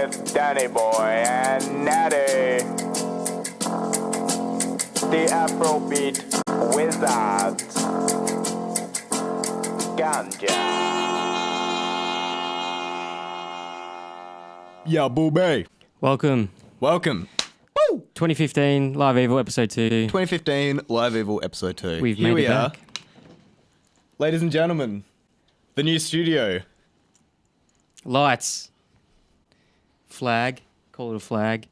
with Danny Boy and Natty, the Afrobeat Wizards, Ganja. Yeah, booby. Welcome. Welcome. 2015 Live Evil Episode 2. 2015 Live Evil Episode 2. We've Here made we it are. back. Ladies and gentlemen, the new studio. Lights. Flag. Call it a flag.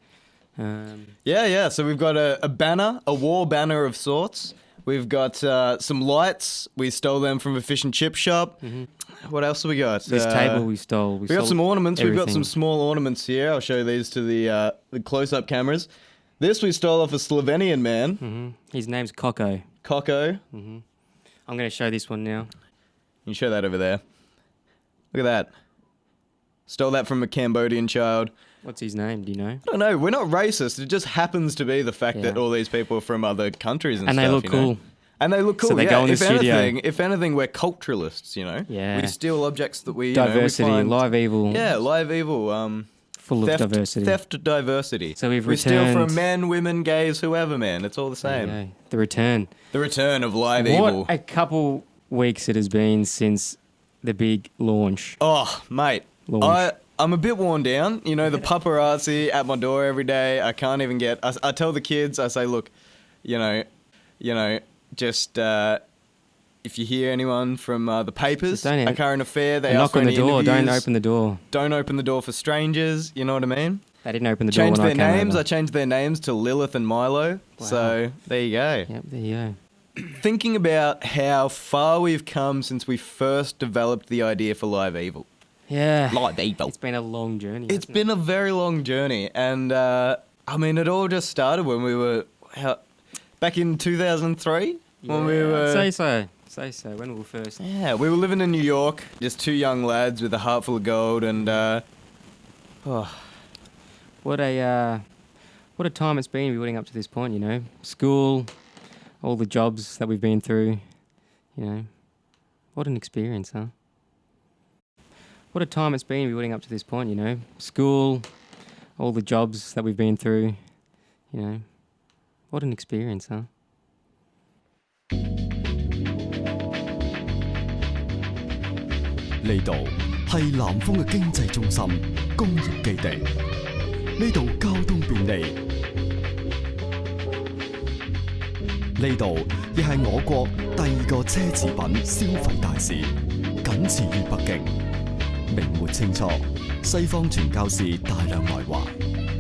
Yeah. So we've got a banner, a wall banner of sorts. We've got some lights. We stole them from a fish and chip shop. Mm-hmm. What else have we got? This table we stole. We got some ornaments. Everything. We've got some small ornaments here. I'll show these to the close-up cameras. This we stole off a Slovenian man. Mm-hmm. His name's Coco. Coco. Mm-hmm. I'm going to show this one now. You can show that over there. Look at that. Stole that from a Cambodian child. What's his name? Do you know? I don't know. We're not racist. It just happens to be the fact that all these people are from other countries and stuff. And they look you know? cool. And they look cool. So they go in the studio. If anything, we're culturalists. You know. Yeah. We steal objects that we Diversity. we find, Live Evil. Yeah, Live Evil. Full of diversity. Theft diversity. So we steal returned. from men, women, gays, whoever, man. It's all the same. Yeah. The return. The return of Live Evil. What a couple weeks it has been since the big launch. Oh, mate. I'm a bit worn down. You know, the paparazzi at my door every day. I can't even get... I tell the kids, I say, look, you know, just... if you hear anyone from the papers, a current affair, they ask knock for on the any door. interviews. Don't open the door. Don't open the door for strangers. You know what I mean? They didn't open the door Change when their I came names. over. I changed their names to Lilith and Milo. Wow. So there you go. Yep, there you go. Thinking about how far we've come since we first developed the idea for Live Evil. Yeah. Live Evil. It's been a long journey. It's been a very long journey, and I mean, it all just started when we were back in 2003 when we were. Say so. When we were first. Yeah, we were living in New York, just two young lads with a heart full of gold, and What a time it's been building up to this point. You know, school, all the jobs that we've been through. You know, what an experience, huh? What a time it's been building up to this point. You know, school, all the jobs that we've been through. You know, what an experience, huh? 呢度係南豐嘅經濟中心、工業基地，呢度交通便利，呢度亦係我國第二個奢侈品消費大市，僅次於北京。明末清初，西方傳教士大量來華，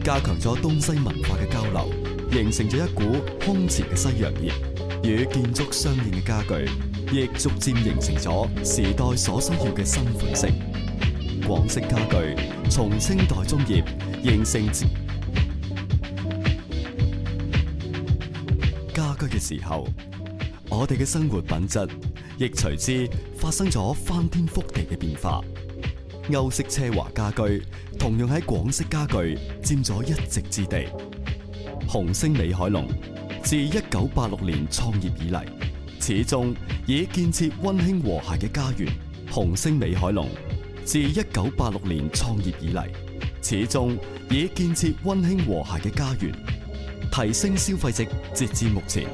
加強咗東西文化嘅交流，形成咗一股空前嘅西洋熱，與建築相應嘅家具。 亦逐漸形成咗時代所需要嘅新款式。廣式家具從清代中葉形成家居嘅時候，我哋嘅生活品質亦隨之發生咗翻天覆地嘅變化。歐式奢華家居同樣喺廣式家具佔咗一席之地。紅星美凱龍自1986年創業以嚟。 始終以建設溫馨和諧嘅家園。紅星美凱龍自1986年創業以嚟，始終以建設溫馨和諧嘅家園，提升消費值。截至目前，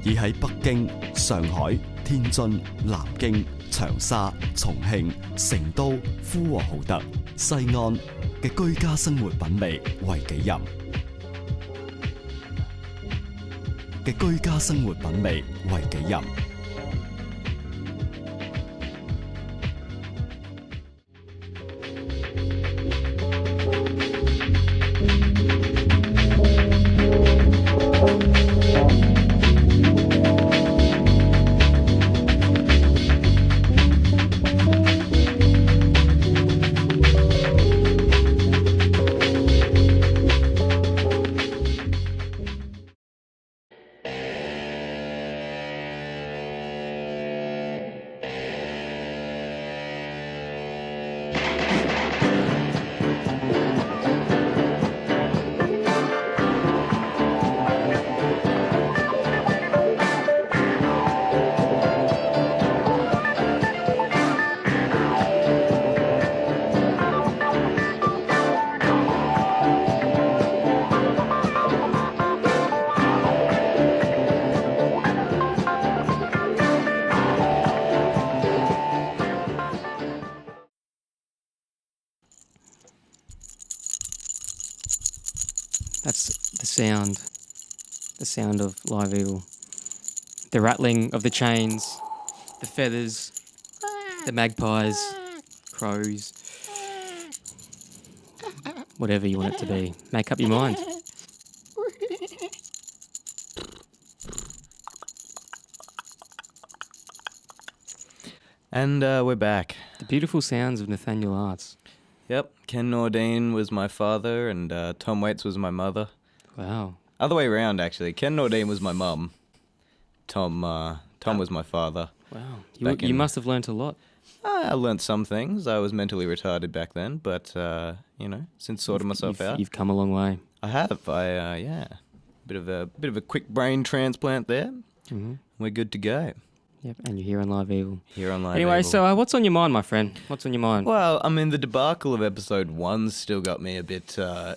已喺北京、上海、天津、南京、長沙、重慶、成都、呼和浩特、西安嘅居家生活品味為己任。 嘅居家生活品味為己任。The sound of Live Evil. The rattling of the chains, the feathers, the magpies, crows, whatever you want it to be. Make up your mind. And we're back. The beautiful sounds of Nathaniel Arts. Yep, Ken Nordine was my father and Tom Waits was my mother. Wow. Other way around, actually. Ken Nordine was my mum. Tom was my father. Wow. Back You in- must have learnt a lot. I learnt some things. I was mentally retarded back then, but, since sorted myself out. You've come a long way. I have. Bit of a quick brain transplant there. Mm-hmm. We're good to go. Yep, and you're here on Live Evil. Here on Live Anyway, Evil. so what's on your mind, my friend? What's on your mind? Well, I mean, the debacle of episode 1 still got me a bit, I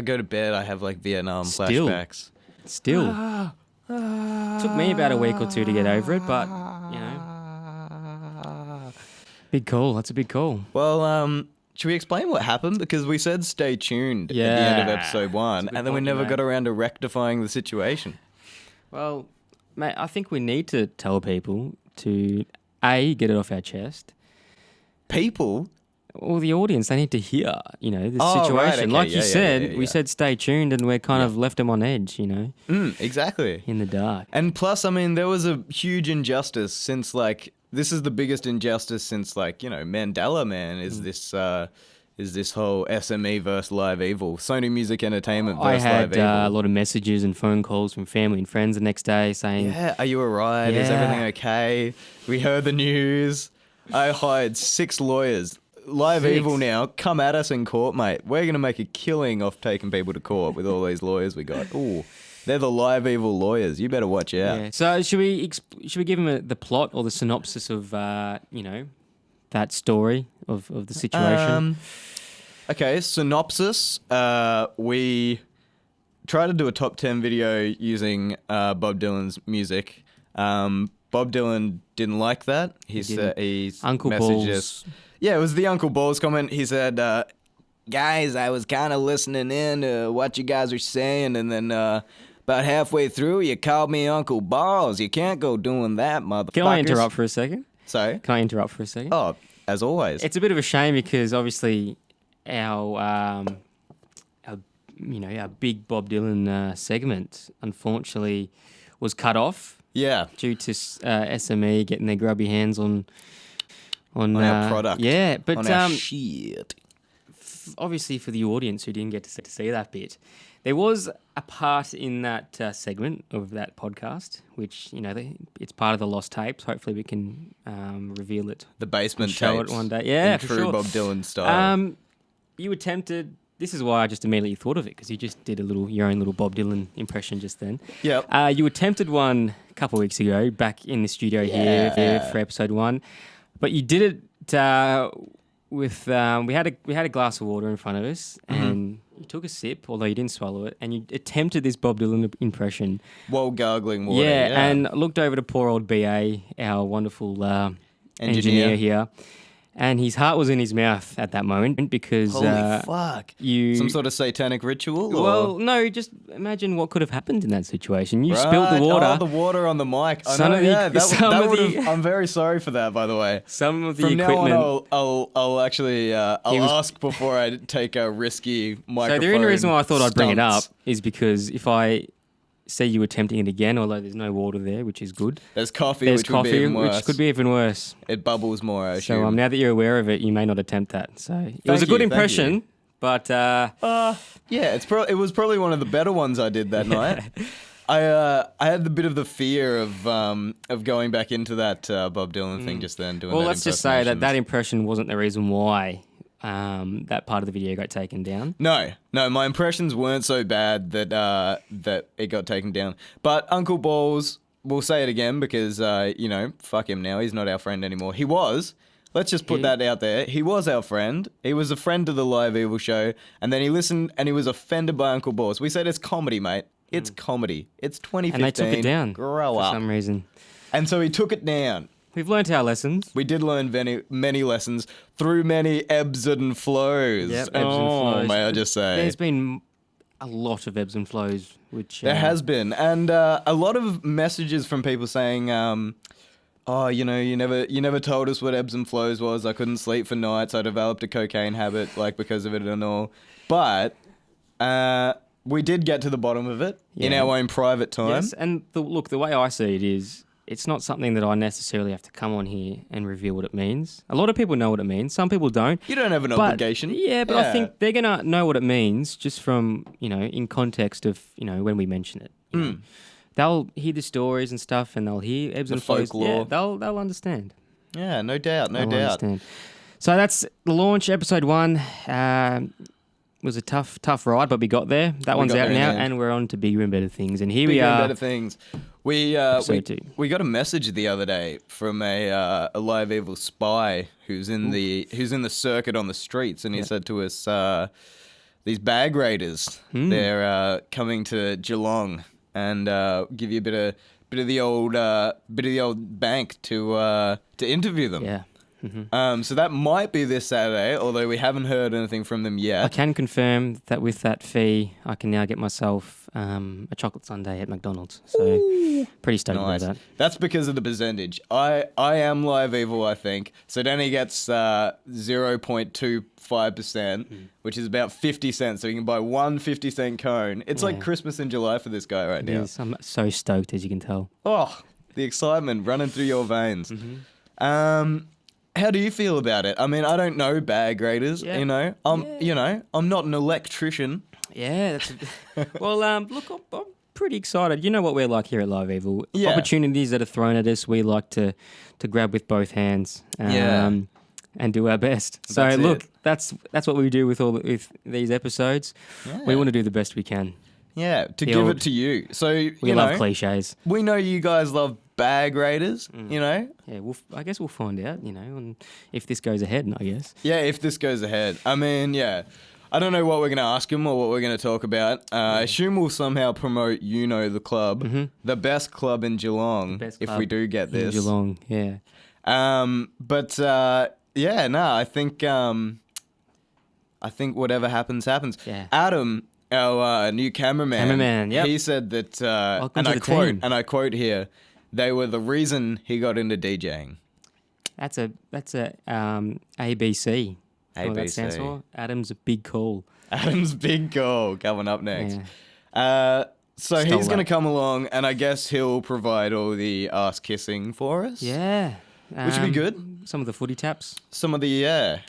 go to bed, I have, like, Vietnam Still? flashbacks. Still. Took me about a week or two to get over it, but, big call. That's a big call. Well, should we explain what happened? Because we said stay tuned at the end of Yeah. episode 1, That's a good and then we point, never mate. got around to rectifying the situation. Well, mate, I think we need to tell people to, A, get it off our chest. People? Or the audience, they need to hear, the Oh, situation. right, okay, Like you yeah, said, yeah, yeah. we said stay tuned and we're kind of left them on edge, Exactly. in the dark. And plus, I mean, there was a huge injustice since, like, this is the biggest injustice since, like, Mandela Man is this whole SME versus Live Evil, Sony Music Entertainment I versus had Live Evil. a lot of messages and phone calls from family and friends the next day saying, Yeah, are you alright? Is Yeah. everything okay? We heard the news. I hired 6 lawyers. Live 6? Evil now, come at us in court, mate. We're going to make a killing off taking people to court with all these lawyers we got. Ooh, they're the Live Evil lawyers. You better watch out. Yeah. So should we give him the plot or the synopsis of that story of the situation? Okay, synopsis. We try to do a top 10 video using Bob Dylan's music. Bob Dylan didn't like that. He said he Uncle messaged Balls. us. Yeah, it was the Uncle Balls comment. He said, guys, I was kind of listening in to what you guys were saying, and then about halfway through, you called me Uncle Balls. You can't go doing that, motherfuckers. Can I interrupt for a second? Sorry? Can I interrupt for a second? Oh, as always. It's a bit of a shame because obviously our big Bob Dylan segment unfortunately was cut off Yeah. due to SME getting their grubby hands on our product. Yeah, but On our shit. obviously for the audience who didn't get to see that bit, there was a part in that segment of that podcast, which, it's part of the lost tapes. Hopefully we can reveal it. The basement Show tapes. it one day. Yeah, in for true sure. Bob Dylan style. You attempted, this is why I just immediately thought of it, because you just did your own little Bob Dylan impression just then. Yep. You attempted one a couple of weeks ago back in the studio here for episode 1, but you did it with we had a glass of water in front of us, and you took a sip, although you didn't swallow it, and you attempted this Bob Dylan impression. While gargling water. Yeah, and looked over to poor old BA, our wonderful engineer here, and his heart was in his mouth at that moment because Holy fuck. Some sort of satanic ritual? Or? Well, no, just imagine what could have happened in that situation. You spilled the water. Oh, the water on the mic. I Some know, of the- yeah, some that of would the- have. I'm very sorry for that, by the way. Some of the From equipment. now on, I'll actually was- ask before I take a risky microphone. So the only reason why I thought I'd bring it up stunts. is because if I see you attempting it again, although there's no water there, which is good. There's coffee, There's which would be coffee, even worse. which could be even worse. It bubbles more, I assume. So now that you're aware of it, you may not attempt that. So it was a you, good thank impression, you. but Yeah, it was probably one of the better ones I did that night. I had a bit of the fear of going back into that Bob Dylan thing just then. Doing well, that let's just say that impersonations. impression wasn't the reason why that part of the video got taken down. No, my impressions weren't so bad that it got taken down. But Uncle Balls, we'll say it again because fuck him now. He's not our friend anymore. He was. Let's just put that out there. He was our friend. He was a friend of the Live Evil show, and then he listened and he was offended by Uncle Balls. We said it's comedy, mate. It's comedy. It's 2015. And they took it down Grow for up. some reason. And so he took it down. We've learnt our lessons. We did learn many lessons through many ebbs and flows. Yep, Ebbs and flows, may I just say. There's been a lot of ebbs and flows, which There has been, and a lot of messages from people saying, "Oh, you never told us what ebbs and flows was. I couldn't sleep for nights. I developed a cocaine habit, like because of it and all." But we did get to the bottom of it in Yeah. our own private time. Yes, and the way I see it is, it's not something that I necessarily have to come on here and reveal what it means. A lot of people know what it means. Some people don't. You don't have an But- obligation. Yeah, but I think they're going to know what it means just from, in context of, when we mention it. you know. They'll hear the stories and stuff, and they'll hear ebbs The and flows. folklore. Yeah, they'll understand. Yeah, no doubt, no They'll doubt. understand. So that's the launch, episode 1. Was a tough ride, but we got there. That one's got out there in now, the end. and we're on to bigger and better things. And here we Bigger and are. better things. We Episode 2. we got a message the other day from a live evil spy who's in the circuit on the streets, and he said to us, these bag raiders, they're coming to Geelong and give you a bit of the old bank to interview them. Yeah. So that might be this Saturday, although we haven't heard anything from them I yet. can confirm that with that fee, I can now get myself a chocolate sundae at McDonald's. So pretty stoked Nice. about that. That's because of the percentage. I am live evil, I think. So Danny gets 0.25%, which is about 50 cents. So you can buy one 50-cent cone. It's like Yeah. Christmas in July for this guy right now. Yes, I'm so stoked, as you can tell. Oh, the excitement running through your veins. How do you feel about it? I mean, I don't know bag raiders, Yeah. I'm not an electrician. Yeah, that's well. Look, I'm pretty excited. You know what we're like here at Live Evil. Yeah. Opportunities that are thrown at us, we like to grab with both hands. And do our best. So That's look, it. that's what we do with with these episodes. We want to do the best we can. Yeah, to The give old- it to you. So, We love cliches. we know you guys love bag raiders, Yeah, I guess we'll find out. And if this goes ahead, I guess. Yeah, if this goes ahead. I mean, yeah. I don't know what we're going to ask him or what we're going to talk about. I assume we'll somehow promote the club, the best club in Geelong, Best if club we do get in this. Geelong, yeah. I think whatever happens, happens. Yeah. Adam, our new cameraman, yep. he said that, Welcome and to I the quote, team. and I quote here, they were the reason he got into DJing. That's a ABC. What that stands ABC. for? Adam's a big call. Adam's big goal coming up next. Yeah. So Stole he's going to that. come along, and I guess he'll provide all the ass kissing for us. Yeah. Which would be good. Some of the footy taps. Some of the I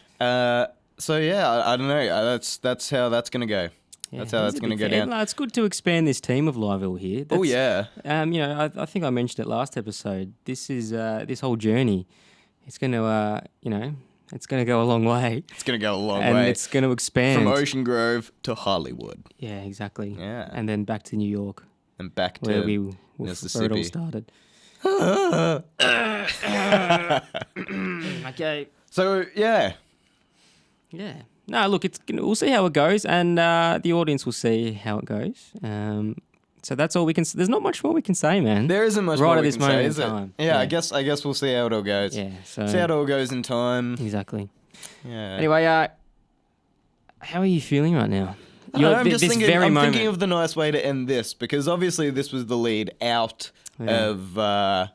don't know. That's how that's going to go. Yeah, That's how he's that's a going to big go fan. down. It's good to expand this team of Liveville here. Oh yeah. I think I mentioned it last episode. This is this whole journey. It's going to it's going to go a long way. It's going to go a long And way. it's going to expand. From Ocean Grove to Hollywood Yeah, exactly. Yeah. And then back to New York, and back where to where it all Mississippi. started. Okay. So yeah, Yeah. No, look, we'll see how it goes, and the audience will see how it goes. So that's all we can. There's not much more we can say, man. there isn't much Right more at we this can say, moment in is it? time. Yeah, Yeah. I guess we'll see how it all goes. Yeah. So See how it all goes in time. exactly. Yeah. Anyway, how are you feeling right now? I don't know, I'm This just thinking. very I'm moment. thinking of the nice way to end this because obviously this was the lead out Yeah. of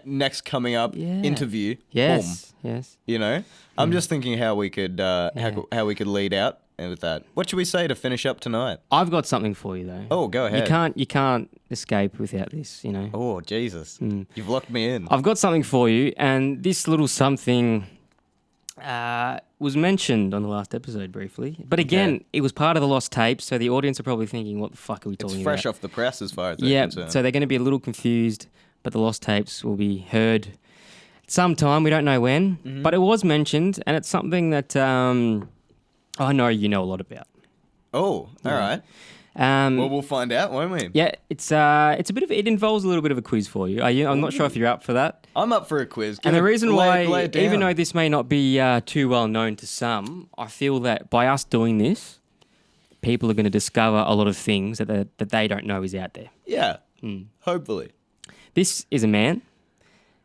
next coming up Yeah. interview. Yes. Yes. Boom. I'm just thinking how we could how we could lead out with that. What should we say to finish up tonight? I've got something for you though. Oh, go ahead. You can't escape without this. Oh Jesus, you've locked me in. I've got something for you, and this little something was mentioned on the last episode briefly. But again, it was part of the lost tape, so the audience are probably thinking, what the fuck are we It's talking fresh about? off the press as far as they're Yeah, concerned. so they're going to be a little confused, but the lost tapes will be heard sometime. We don't know when, but it was mentioned, and it's something that I know you know a lot about. Oh, all right. Well, we'll find out, won't we? Yeah, it's a bit of it involves a little bit of a quiz for you. I'm not sure if you're up for that. I'm up for a quiz. And the reason why, lay it even down. though this may not be too well known to some, I feel that by us doing this, people are going to discover a lot of things that they don't know is out there. Yeah, hopefully. This is a man.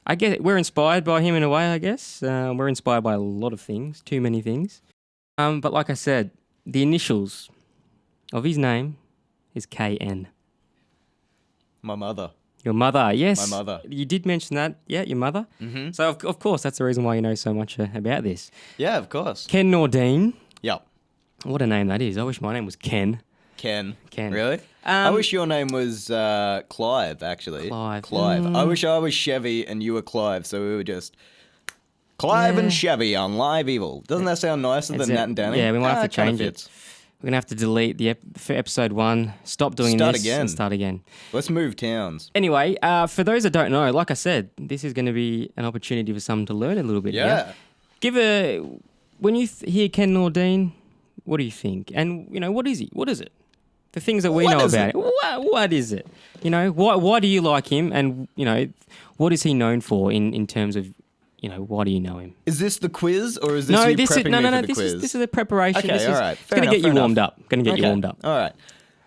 I guess we're inspired by him in a way, I guess. We're inspired by a lot of things, too many things. But like I said, the initials of his name is KN? My mother. Your mother, yes. My mother. You did mention that. Yeah, your mother. Mm-hmm. So, of course, that's the reason why you know so much about this. Yeah, of course. Ken Nordine. Yep. What a name that is. I wish my name was Ken. Ken. Ken. Really? I wish your name was Clive, actually. Clive. I wish I was Chevy and you were Clive, so we were just Clive and Chevy on Live Evil. Doesn't that sound nicer than Nat and Danny? Yeah, we might have to kinda change fits. it. We're going to have to delete for episode 1, stop doing Start this, again. and start again. Let's move towns. Anyway, for those that don't know, like I said, this is going to be an opportunity for someone to learn a little bit. Yeah. When you hear Ken Nordine, what do you think? And, what is he? What is it? The things that we What know is about it? it. What is it? Why do you like him? And, what is he known for in terms of, why do you know him? Is this the quiz or is this you prepping me for the quiz? This is a preparation. Okay, all right. It's going to get you warmed up. All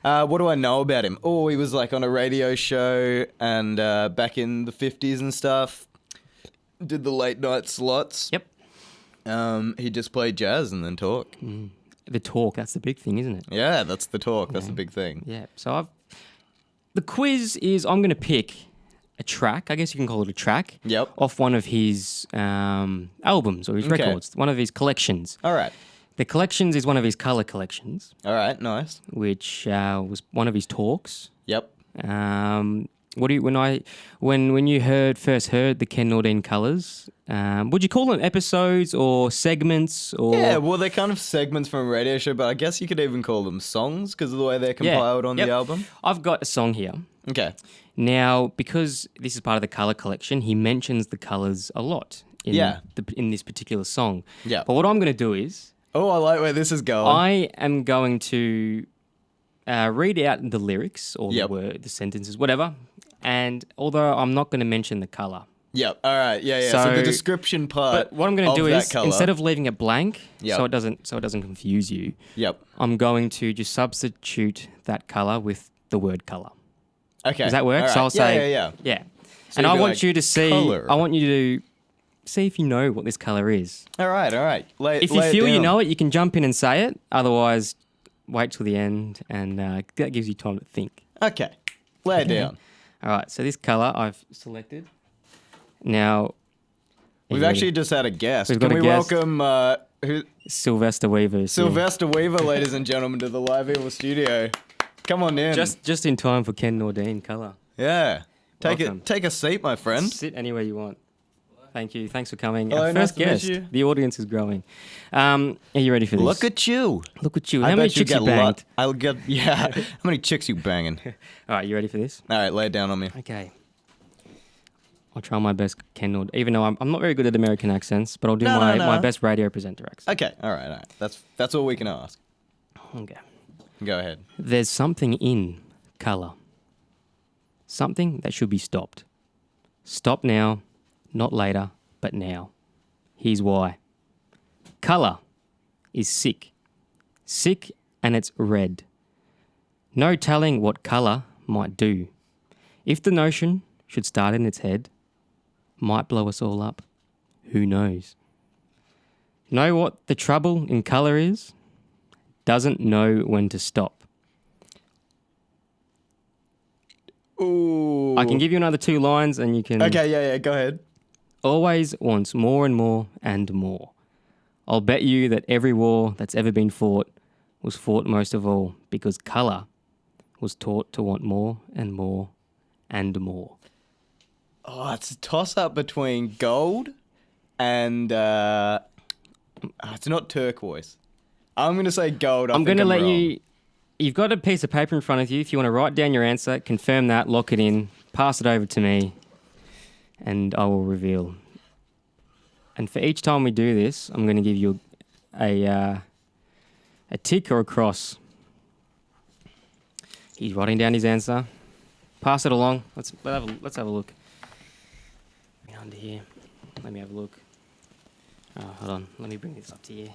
right. What do I know about him? Oh, he was like on a radio show and back in the 50s and stuff. Did the late night slots. Yep. He just played jazz and then talk. The talk, that's the big thing, isn't it? Yeah, that's the talk. That's the big thing. Yeah. So the quiz is I'm going to pick a track, I guess you can call it a track, Yep. off one of his albums or his Okay. records, one of his collections. All right. The collections is one of his color collections, All right. Nice. which was one of his talks. Yep. When you first heard the Ken Nordine colors, would you call them episodes or segments or? Yeah, well, they're kind of segments from a radio show, but I guess you could even call them songs because of the way they're Yeah, compiled on yep. the album. I've got a song here. Okay. Now, because this is part of the color collection, he mentions the colors a lot in this particular song. Yeah. But what I'm going to do is Oh, I like where this is going. I am going to read out the lyrics or Yep. the sentences, whatever. And although I'm not going to mention the color. Yep. All right. Yeah. So the So- description part. But what I'm going of to do that is colour- instead of leaving it blank, Yep. so it doesn't confuse you, Yep. I'm going to just substitute that color with the word color. Okay. Does that work? All So I'll right. say Yeah. yeah. So And you'd I be want like, you to see. colour. I want you to see if you know what this color is. All right. If you feel you know it, you can jump in and say it. Otherwise, wait till the end, and that gives you time to think. Okay. Lay it down. All right. So this color I've selected. Now, are We've you actually ready? just had a guest. We've Can got a we guest. welcome Sylvester Weaver. is here. Sylvester Weaver, ladies and gentlemen, to the Live Evil studio? Come on in. Just in time for Ken Nordine color. yeah. Welcome. Take a seat, my friend. Sit anywhere you want. Thank you. Thanks for coming. Hello, Our nice first to meet guest. you. The audience is growing. Are you ready for this? Look at you. Look at you. I How many bet you chicks you get banged? I'll get yeah. How many chicks you banging? All right, you ready for this? All right, lay it down on me. Okay. I'll try my best, Ken Nord. Even though I'm not very good at American accents, but I'll do No, my no. best radio presenter accent. Okay. All right. That's all we can ask. Okay. Go ahead. There's something in color. Something that should be stopped. Stop now, not later, but now. Here's why. Color is sick. Sick and it's red. No telling what color might do. If the notion should start in its head, might blow us all up. Who knows? Know what the trouble in color is? Doesn't know when to stop. Ooh. I can give you another 2 lines and you can... Okay. Yeah. Go ahead. Always wants more and more and more. I'll bet you that every war that's ever been fought was fought most of all because colour was taught to want more and more and more. Oh, it's a toss up between gold and it's not turquoise. I'm gonna say gold. I'm going to let wrong. you... You've got a piece of paper in front of you. If you want to write down your answer, confirm that, lock it in, pass it over to me, and I will reveal. And for each time we do this, I'm going to give you a tick or a cross. He's writing down his answer. Pass it along. Let's have a look. Under here. Let me have a look. Oh, hold on. Let me bring this up to you. Is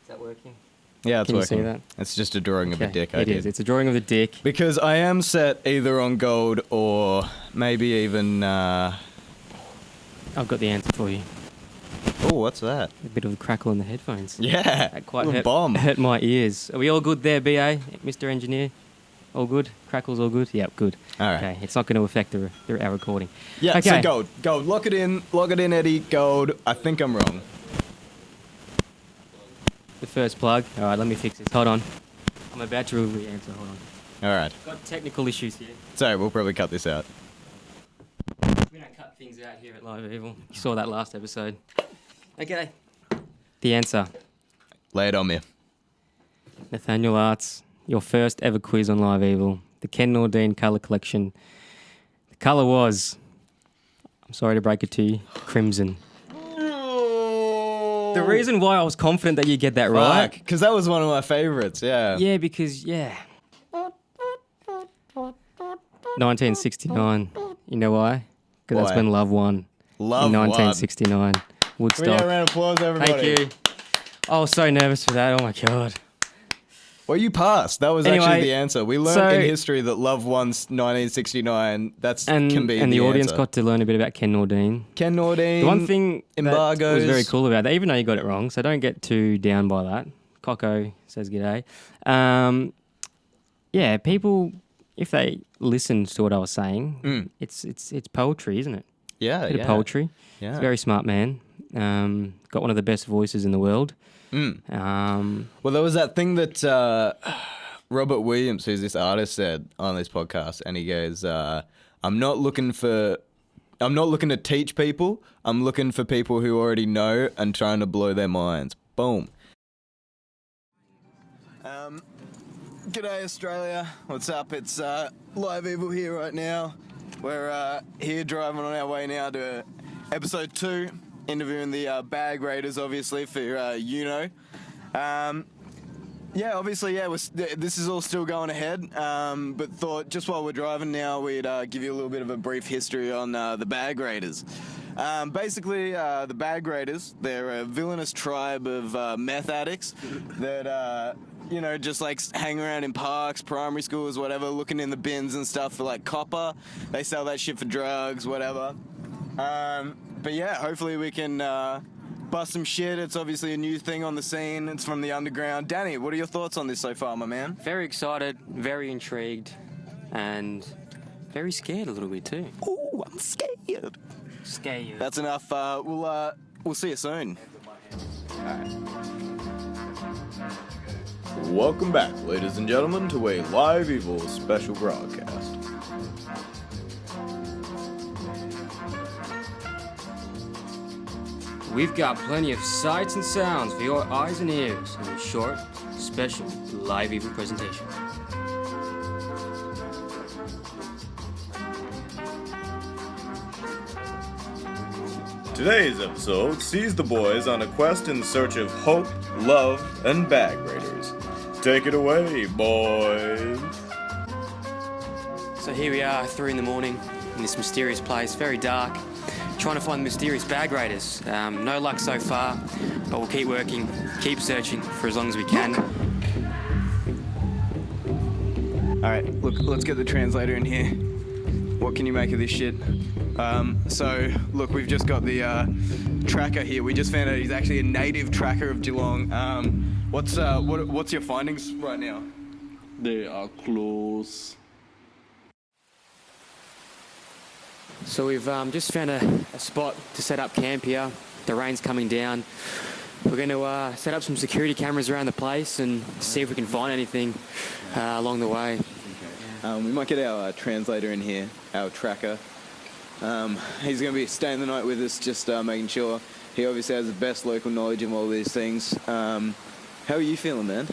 that working? Yeah, it's Can you working. see that? It's just a drawing of a dick. I It did. is. It's a drawing of the dick. Because I am set either on gold or maybe even. I've got the answer for you. Oh, what's that? A bit of a crackle in the headphones. Yeah, That quite little bomb. hurt my ears. Are we all good there, BA, Mr. Engineer? All good? Crackles all good? Yep, good. All right. Okay, it's not going to affect our recording. Yeah, Okay. so gold. Lock it in, Eddie. Gold. I think I'm wrong. The first plug. All right, let me fix this. Hold on. I'm about to reveal the answer. Hold on. All right. Got technical issues here. Sorry, we'll probably cut this out. We don't cut things out here at Live Evil. You saw that last episode. Okay. The answer. Lay it on me. Nathaniel Arts, your first ever quiz on Live Evil. The Ken Nordine colour collection. The colour was, I'm sorry to break it to you, crimson. The reason why I was confident that you get that right. Because that was one of my favorites, yeah. Yeah, because, 1969. You know why? Because that's Why? when Love won. Love in won. 1969. We Woodstock. get a round of applause, everybody. Thank you. I was so nervous for that. Oh my God. Well, you passed. That was Anyway, actually the answer. We learned so- in history that Love won 1969. And the audience answer. got to learn a bit about Ken Nordine. Ken Nordine. The one thing embargoes. that was very cool about that, even though you got it wrong, so don't get too down by that. Coco says g'day. Yeah, people, if they listened to what I was saying, it's poetry, isn't it? Yeah, Bit of poetry. Yeah. He's a very smart man. Got one of the best voices in the world. Well, there was that thing that Robert Williams, who's this artist, said on this podcast, and he goes, I'm not looking to teach people. I'm looking for people who already know and trying to blow their minds. Boom. G'day, Australia. What's up? It's Live Evil here right now. We're here driving on our way now to episode 2, interviewing the bag raiders, obviously, for this is all still going ahead, but thought just while we're driving now, we'd give you a little bit of a brief history on the bag raiders. Basically, the bag raiders, they're a villainous tribe of meth addicts that, just like hang around in parks, primary schools, whatever, looking in the bins and stuff for like copper. They sell that shit for drugs, whatever. But yeah, hopefully we can bust some shit. It's obviously a new thing on the scene. It's from the underground. Danny, what are your thoughts on this so far, my man? Very excited, very intrigued, and very scared a little bit too. Ooh, I'm scared. Scared. That's enough. We'll see you soon. Welcome back, ladies and gentlemen, to a Live Evil special broadcast. We've got plenty of sights and sounds for your eyes and ears in a short, special Live Evil presentation. Today's episode sees the boys on a quest in search of hope, love, and bag raiders. Take it away, boys. So here we are, 3 in the morning, in this mysterious place, very dark, trying to find the mysterious bag raiders. No luck so far, but we'll keep working, keep searching for as long as we can. All right, look, let's get the translator in here. What can you make of this shit? So, look, we've just got the tracker here. We just found out he's actually a native tracker of Geelong. What's your findings right now? They are close. So we've just found a spot to set up camp here. The rain's coming down. We're going to set up some security cameras around the place and see if we can find anything along the way. We might get our translator in here, our tracker. He's going to be staying the night with us, just making sure. He obviously has the best local knowledge of all these things. How are you feeling, man?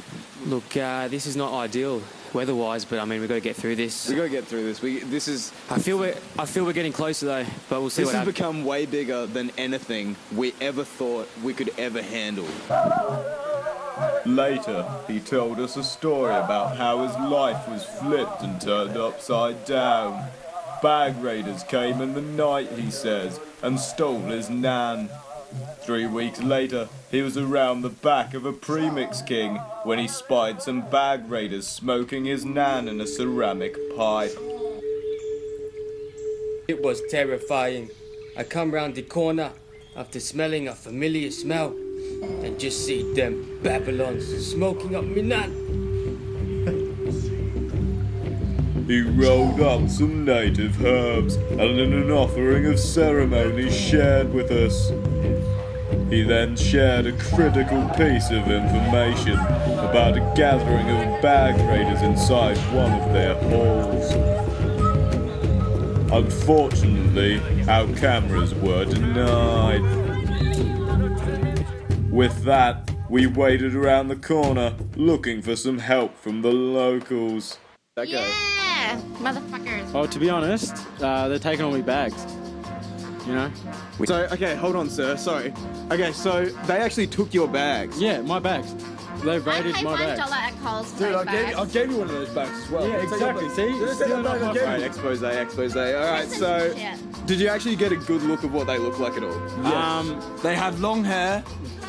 Look, this is not ideal weather-wise, but I mean we've got to get through this. We got to get through this. I feel we're getting closer though, but we'll see This what has happens. become way bigger than anything we ever thought we could ever handle. Later, he told us a story about how his life was flipped and turned upside down. Bag raiders came in the night, he says, and stole his nan. 3 weeks later, he was around the back of a premix king when he spied some bag raiders smoking his nan in a ceramic pipe. It was terrifying. I come round the corner after smelling a familiar smell and just see them Babylons smoking up me nut. He rolled up some native herbs and in an offering of ceremony shared with us. He then shared a critical piece of information about a gathering of bag raiders inside one of their halls. Unfortunately, our cameras were denied. With that, we waited around the corner looking for some help from the locals. That guy. Yeah, motherfuckers. Well, to be honest, they're taking all my bags. You know? So, okay, hold on, sir. Sorry. Okay, so they actually took your bags. Yeah, my bags. They I raided paid my $1 bags. at Coles for Dude, those I bags. gave you one of those bags as well. Yeah, exactly. See? Stealing Stealing my Alright, expose. Alright, Listen so to shit. did you actually get a good look of what they look like at all? They had long hair,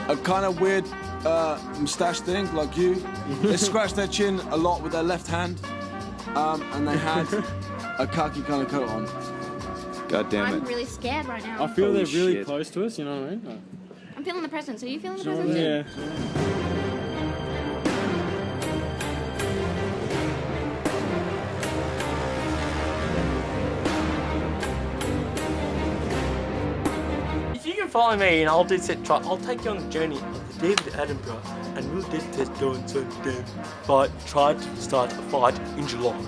a kind of weird moustache thing, like you. They scratched their chin a lot with their left hand, and they had a khaki kind of coat on. God damn I'm it. really scared right now. I feel Holy they're really shit. close to us, you know what I mean? I'm feeling the presence. Are you feeling the presence? Yeah. If you can follow me and I'll take you on a journey of the David Edinburgh and we'll did this going to them. But try to start a fight in Geelong.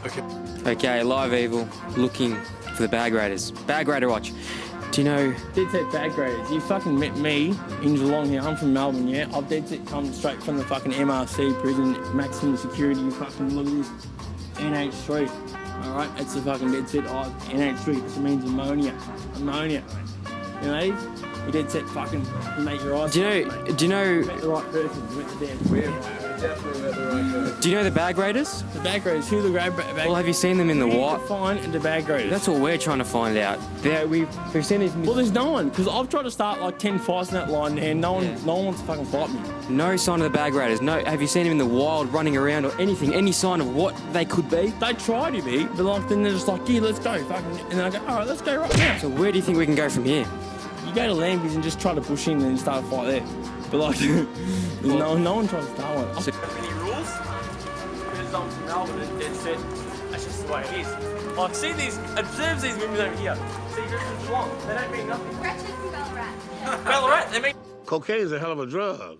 Okay. Okay, Live Evil looking for the bag raiders. Bag raider watch. Do you know? Dead set bag graders. You fucking met me in Geelong here. I'm from Melbourne, yeah? I've dead set come straight from the fucking MRC prison, maximum security. You fucking look at this. NH3. Alright, it's the fucking dead set. Oh, NH3. This means ammonia. Ammonia, mate. You know, you dead set fucking make your eyes. Do you know? You met the right person. You met the damn Definitely met the right person. Do you know the bag raiders? The bag graders. Who are the bag Well, have you seen them in the white? Find the bag graders. That's what we're trying to find out. We've seen these. Well, there's no one, because I've tried to start like 10 fights in that line and no one wants to fucking fight me. No sign of the bag raiders. No. Have you seen them in the wild, running around, or anything? Any sign of what they could be? They try to be, but like then they're just like, yeah, let's go, fucking, and then I go, all right, let's go right now. So where do you think we can go from here? You go to Lambie's and just try to push in and start a fight there. But like, there's no one tries to start one. Any rules? Because I'm from Melbourne and dead set. That's just the way it is. Like, see these, observe these movies over here. See, you're from Geelong. They don't mean nothing. Gretchen from Ballarat. Ballarat, they mean Cocaine's a hell of a drug.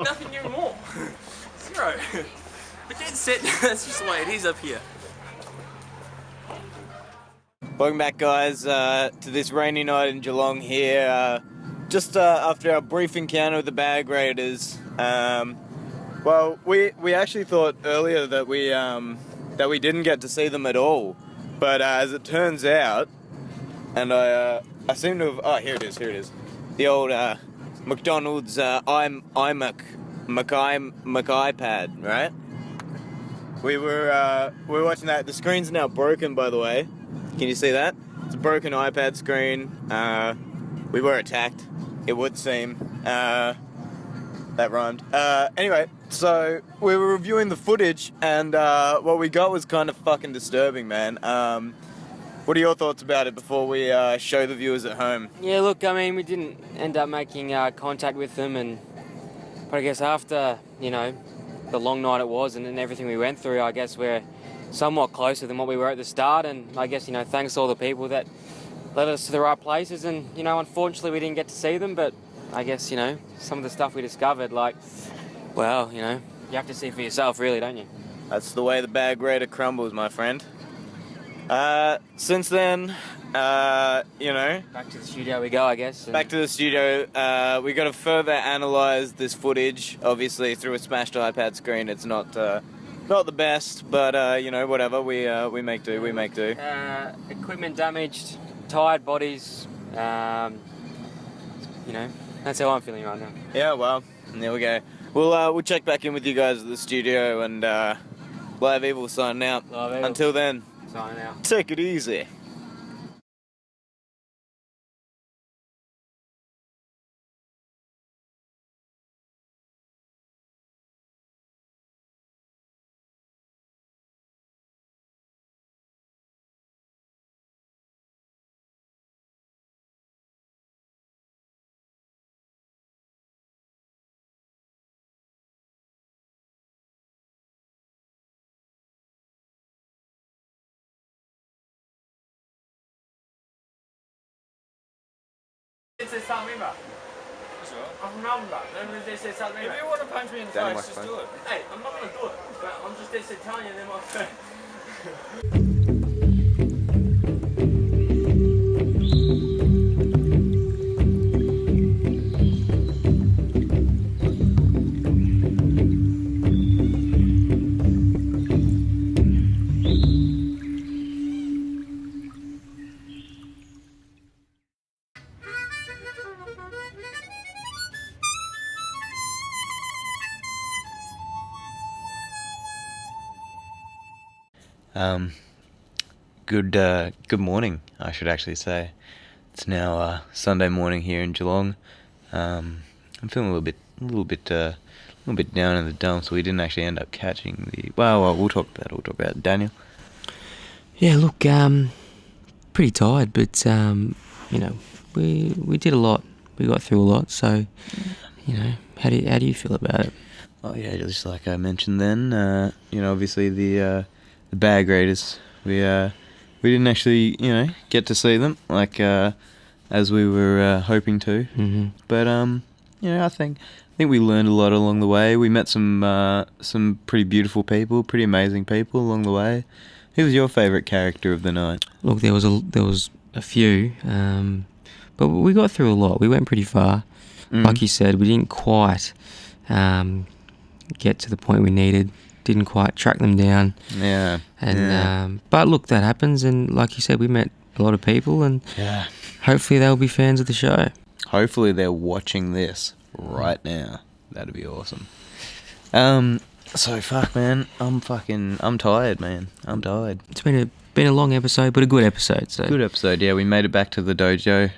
nothing anymore. Zero. But dead set, that's just the way it is up here. Welcome back, guys, to this rainy night in Geelong here. Just after our brief encounter with the bag raiders. Well, we actually thought earlier that we didn't get to see them at all, but as it turns out, and I seem to have. Oh, here it is. The old McDonald's iMac iPad, right? We were watching that. The screen's now broken, by the way. Can you see that? It's a broken iPad screen. We were attacked, it would seem. That rhymed. Anyway, so we were reviewing the footage, and what we got was kind of fucking disturbing, man. What are your thoughts about it before we show the viewers at home? Yeah, look, I mean, we didn't end up making contact with them, but I guess after, you know, the long night it was and then everything we went through, I guess we're somewhat closer than what we were at the start, and I guess, you know, thanks to all the people that led us to the right places, and, you know, unfortunately we didn't get to see them, but I guess, you know, some of the stuff we discovered, like, well, you know, you have to see for yourself, really, don't you? That's the way the bag raider crumbles, my friend. Since then, you know... Back to the studio we go, I guess. Back to the studio. We got to further analyse this footage. Obviously, through a smashed iPad screen, it's not the best, but you know, whatever. We make do. We make do. Equipment damaged, tired bodies. You know, that's how I'm feeling right now. Yeah, well, there we go. We'll check back in with you guys at the studio, and Live Evil signing out. Live Evil. Until then, Signing out. take it easy. said start me, bro. I'm from Melbourne, bro. Remember they said start me, If you want to punch me in the Danny face, just microphone. do it. Hey, I'm not going to do it. But I'm just there telling you they're my friend. Good morning, I should actually say. It's now Sunday morning here in Geelong. I'm feeling a little bit down in the dumps. So we didn't actually end up catching the. Well, we'll talk about it. We'll talk about it. Daniel. Yeah, look, pretty tired, but you know, we did a lot. We got through a lot. So, you know, how do you feel about it? Oh yeah, just like I mentioned then, you know, obviously the bag raiders. We didn't actually, you know, get to see them like as we were hoping to. Mm-hmm. But you know, I think we learned a lot along the way. We met some pretty beautiful people, pretty amazing people along the way. Who was your favourite character of the night? Look, there was a few, but we got through a lot. We went pretty far. Like you said, we didn't quite get to the point we needed. Didn't quite track them down. Yeah. And but look, that happens. And like you said, we met a lot of people, and hopefully they'll be fans of the show. Hopefully they're watching this right now. That'd be awesome. So fuck, man. I'm tired, man. I'm tired. It's been a long episode, but a good episode. So good episode. Yeah, we made it back to the dojo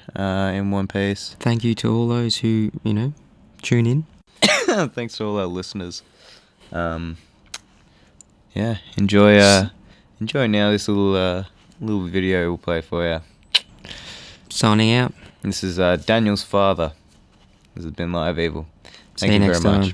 in one piece. Thank you to all those who, you know, tune in. Thanks to all our listeners. Yeah, enjoy now this little video we'll play for you. Signing out. This is Daniel's father. This has been Live Evil. See you next time.